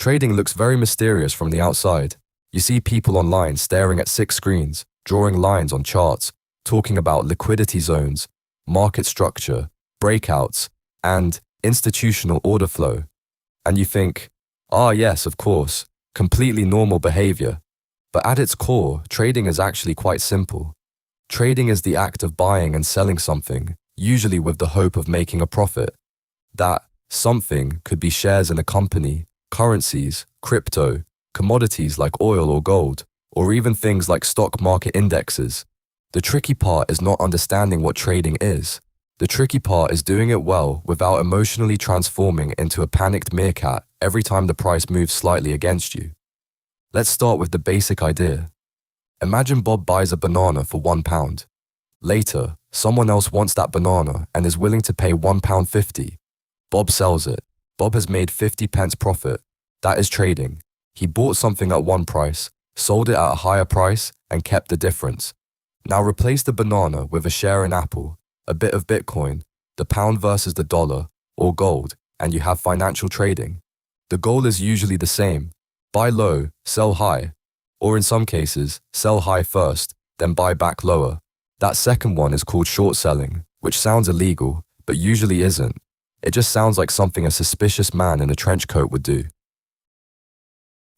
Trading looks very mysterious from the outside. You see people online staring at 6 screens, drawing lines on charts, talking about liquidity zones, market structure, breakouts, and institutional order flow. And you think, yes, of course, completely normal behavior. But at its core, trading is actually quite simple. Trading is the act of buying and selling something, usually with the hope of making a profit. That something could be shares in a company, currencies, crypto, commodities like oil or gold, or even things like stock market indexes. The tricky part is not understanding what trading is. The tricky part is doing it well without emotionally transforming into a panicked meerkat every time the price moves slightly against you. Let's start with the basic idea. Imagine Bob buys a banana for £1. Later, someone else wants that banana and is willing to pay £1.50. Bob sells it. Bob has made 50 pence profit. That is trading. He bought something at one price, sold it at a higher price, and kept the difference. Now replace the banana with a share in Apple, a bit of Bitcoin, the pound versus the dollar, or gold, and you have financial trading. The goal is usually the same. Buy low, sell high. Or in some cases, sell high first, then buy back lower. That second one is called short selling, which sounds illegal, but usually isn't. It just sounds like something a suspicious man in a trench coat would do.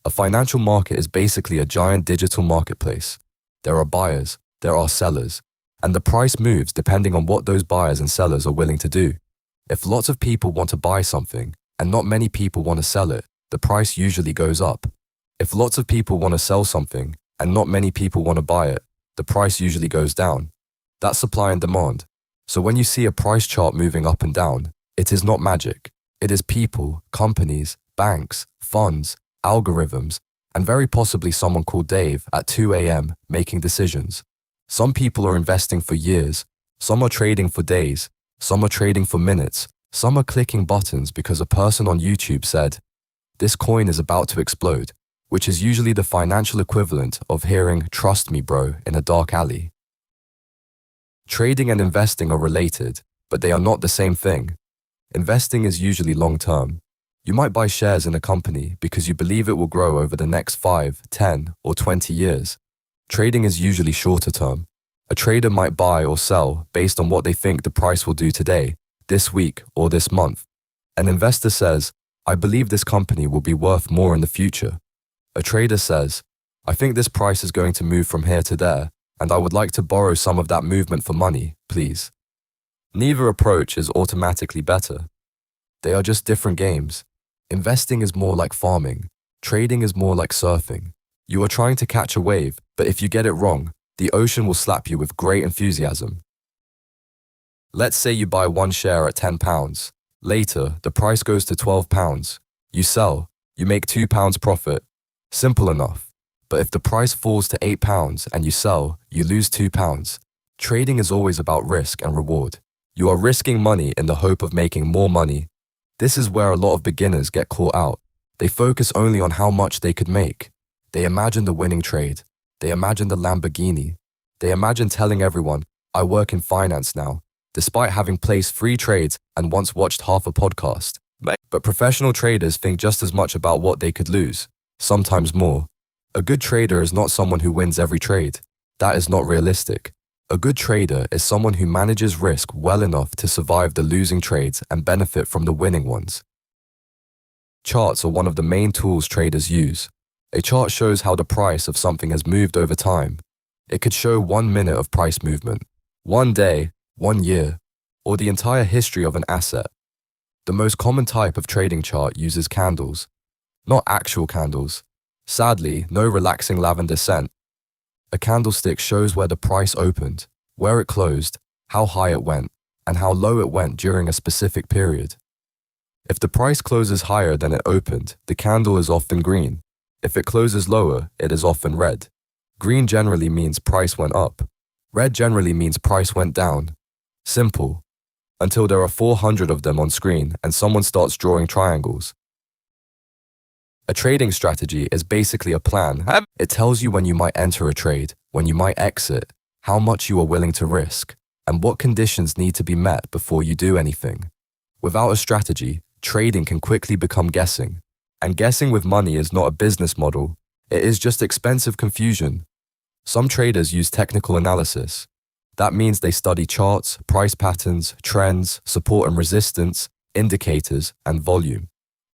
A financial market is basically a giant digital marketplace. There are buyers, there are sellers, and the price moves depending on what those buyers and sellers are willing to do. If lots of people want to buy something and not many people want to sell it, the price usually goes up. If lots of people want to sell something and not many people want to buy it, the price usually goes down. That's supply and demand. So when you see a price chart moving up and down, it is not magic. It is people, companies, banks, funds, algorithms, and very possibly someone called Dave at 2 a.m. making decisions. Some people are investing for years, some are trading for days, some are trading for minutes, some are clicking buttons because a person on YouTube said, "This coin is about to explode," which is usually the financial equivalent of hearing "trust me bro" in a dark alley. Trading and investing are related, but they are not the same thing. Investing is usually long-term. You might buy shares in a company because you believe it will grow over the next 5, 10, or 20 years. Trading is usually shorter term. A trader might buy or sell based on what they think the price will do today, this week, or this month. An investor says, "I believe this company will be worth more in the future." A trader says, "I think this price is going to move from here to there, and I would like to borrow some of that movement for money, please." Neither approach is automatically better. They are just different games. Investing is more like farming. Trading is more like surfing. You are trying to catch a wave, but if you get it wrong, the ocean will slap you with great enthusiasm. Let's say you buy one share at £10. Later, the price goes to £12. You sell, you make £2 profit. Simple enough. But if the price falls to £8 and you sell, you lose £2. Trading is always about risk and reward. You are risking money in the hope of making more money. This is where a lot of beginners get caught out. They focus only on how much they could make. They imagine the winning trade. They imagine the Lamborghini. They imagine telling everyone, "I work in finance now," despite having placed 3 trades and once watched half a podcast. But professional traders think just as much about what they could lose, sometimes more. A good trader is not someone who wins every trade. That is not realistic. A good trader is someone who manages risk well enough to survive the losing trades and benefit from the winning ones. Charts are one of the main tools traders use. A chart shows how the price of something has moved over time. It could show 1 minute of price movement, 1 day, 1 year, or the entire history of an asset. The most common type of trading chart uses candles, not actual candles. Sadly, no relaxing lavender scent. A candlestick shows where the price opened, where it closed, how high it went, and how low it went during a specific period. If the price closes higher than it opened, the candle is often green. If it closes lower, it is often red. Green generally means price went up. Red generally means price went down. Simple. Until there are 400 of them on screen and someone starts drawing triangles. A trading strategy is basically a plan. It tells you when you might enter a trade, when you might exit, how much you are willing to risk, and what conditions need to be met before you do anything. Without a strategy, trading can quickly become guessing. And guessing with money is not a business model. It is just expensive confusion. Some traders use technical analysis. That means they study charts, price patterns, trends, support and resistance, indicators, and volume.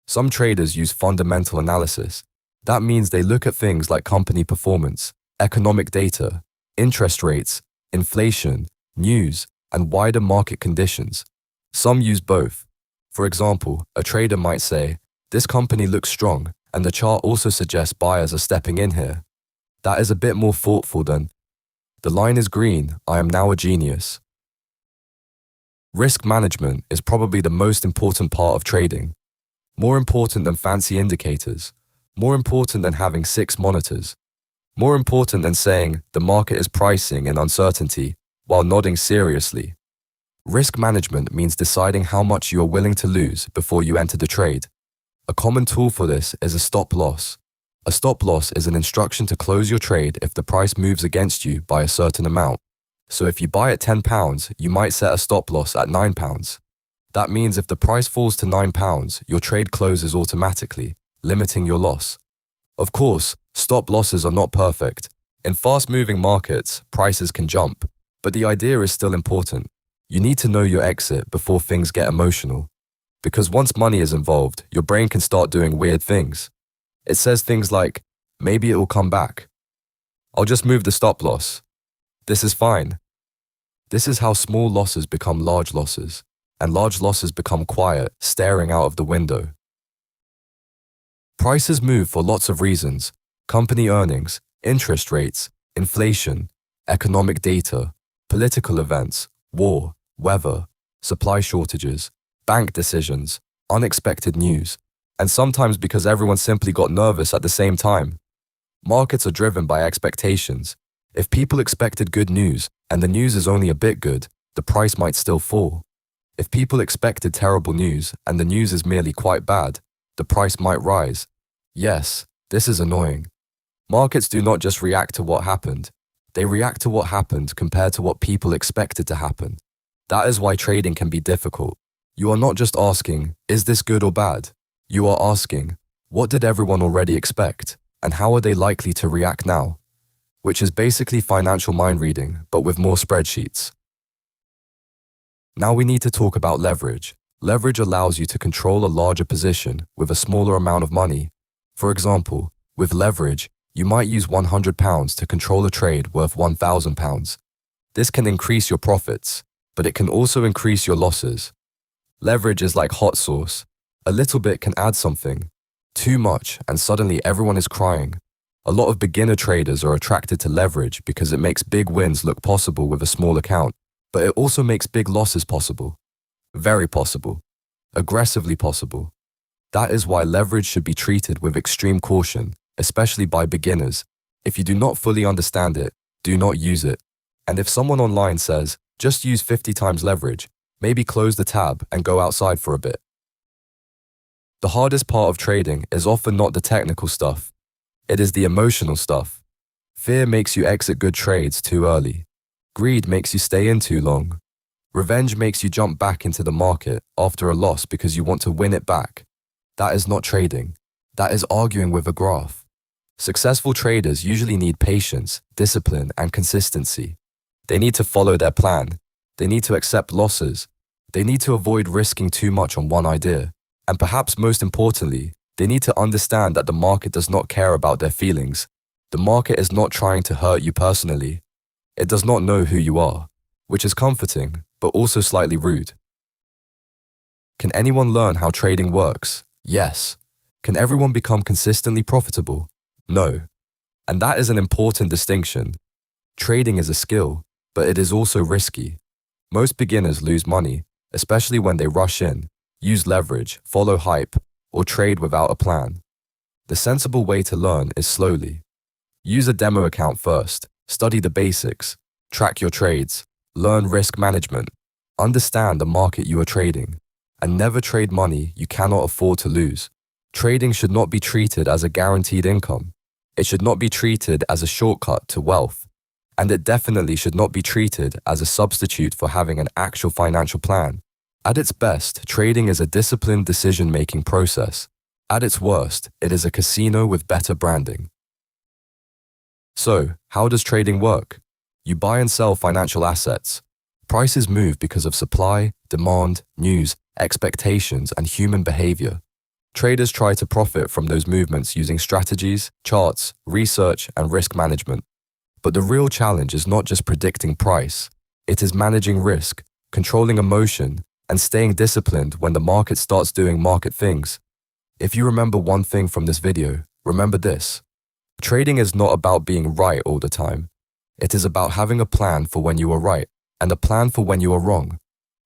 Some traders use fundamental analysis. That means they look at things like company performance, economic data, interest rates, inflation, news, and wider market conditions. Some use both. For example, a trader might say, "This company looks strong, and the chart also suggests buyers are stepping in here." That is a bit more thoughtful than, "The line is green, I am now a genius." Risk management is probably the most important part of trading. More important than fancy indicators. More important than having 6 monitors. More important than saying the market is pricing in uncertainty while nodding seriously. Risk management means deciding how much you are willing to lose before you enter the trade. A common tool for this is a stop loss. A stop loss is an instruction to close your trade if the price moves against you by a certain amount. So if you buy at £10, you might set a stop loss at £9. That means if the price falls to £9, your trade closes automatically, limiting your loss. Of course, stop losses are not perfect. In fast-moving markets, prices can jump, but the idea is still important. You need to know your exit before things get emotional. Because once money is involved, your brain can start doing weird things. It says things like, "Maybe it will come back. I'll just move the stop loss. This is fine." This is how small losses become large losses, and large losses become quiet, staring out of the window. Prices move for lots of reasons: company earnings, interest rates, inflation, economic data, political events, war, weather, supply shortages, bank decisions, unexpected news, and sometimes because everyone simply got nervous at the same time. Markets are driven by expectations. If people expected good news and the news is only a bit good, the price might still fall. If people expected terrible news and the news is merely quite bad, the price might rise. Yes, this is annoying. Markets do not just react to what happened. They react to what happened compared to what people expected to happen. That is why trading can be difficult. You are not just asking, "Is this good or bad?" You are asking, "What did everyone already expect, and how are they likely to react now?" Which is basically financial mind reading, but with more spreadsheets. Now we need to talk about leverage. Leverage allows you to control a larger position with a smaller amount of money. For example, with leverage, you might use £100 to control a trade worth £1,000. This can increase your profits, but it can also increase your losses. Leverage is like hot sauce. A little bit can add something. Too much, and suddenly everyone is crying. A lot of beginner traders are attracted to leverage because it makes big wins look possible with a small account, but it also makes big losses possible. Very possible. Aggressively possible. That is why leverage should be treated with extreme caution, especially by beginners. If you do not fully understand it, do not use it. And if someone online says, "Just use 50 times leverage," maybe close the tab and go outside for a bit. The hardest part of trading is often not the technical stuff. It is the emotional stuff. Fear makes you exit good trades too early. Greed makes you stay in too long. Revenge makes you jump back into the market after a loss because you want to win it back. That is not trading. That is arguing with a graph. Successful traders usually need patience, discipline, and consistency. They need to follow their plan. They need to accept losses. They need to avoid risking too much on one idea. And perhaps most importantly, they need to understand that the market does not care about their feelings. The market is not trying to hurt you personally. It does not know who you are, which is comforting, but also slightly rude. Can anyone learn how trading works? Yes. Can everyone become consistently profitable? No. And that is an important distinction. Trading is a skill, but it is also risky. Most beginners lose money, especially when they rush in, use leverage, follow hype, or trade without a plan. The sensible way to learn is slowly. Use a demo account first, study the basics, track your trades, learn risk management, understand the market you are trading, and never trade money you cannot afford to lose. Trading should not be treated as a guaranteed income. It should not be treated as a shortcut to wealth. And it definitely should not be treated as a substitute for having an actual financial plan. At its best, trading is a disciplined decision-making process. At its worst, it is a casino with better branding. So, how does trading work? You buy and sell financial assets. Prices move because of supply, demand, news, expectations, and human behavior. Traders try to profit from those movements using strategies, charts, research, and risk management. But the real challenge is not just predicting price. It is managing risk, controlling emotion, and staying disciplined when the market starts doing market things. If you remember one thing from this video, remember this. Trading is not about being right all the time. It is about having a plan for when you are right and a plan for when you are wrong.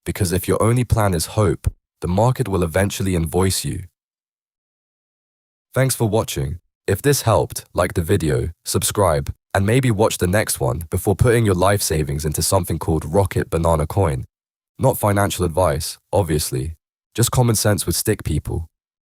Because if your only plan is hope, the market will eventually invoice you. Thanks for watching. If this helped, like the video, subscribe, and maybe watch the next one before putting your life savings into something called Rocket Banana Coin. Not financial advice, obviously. Just common sense would stick, people.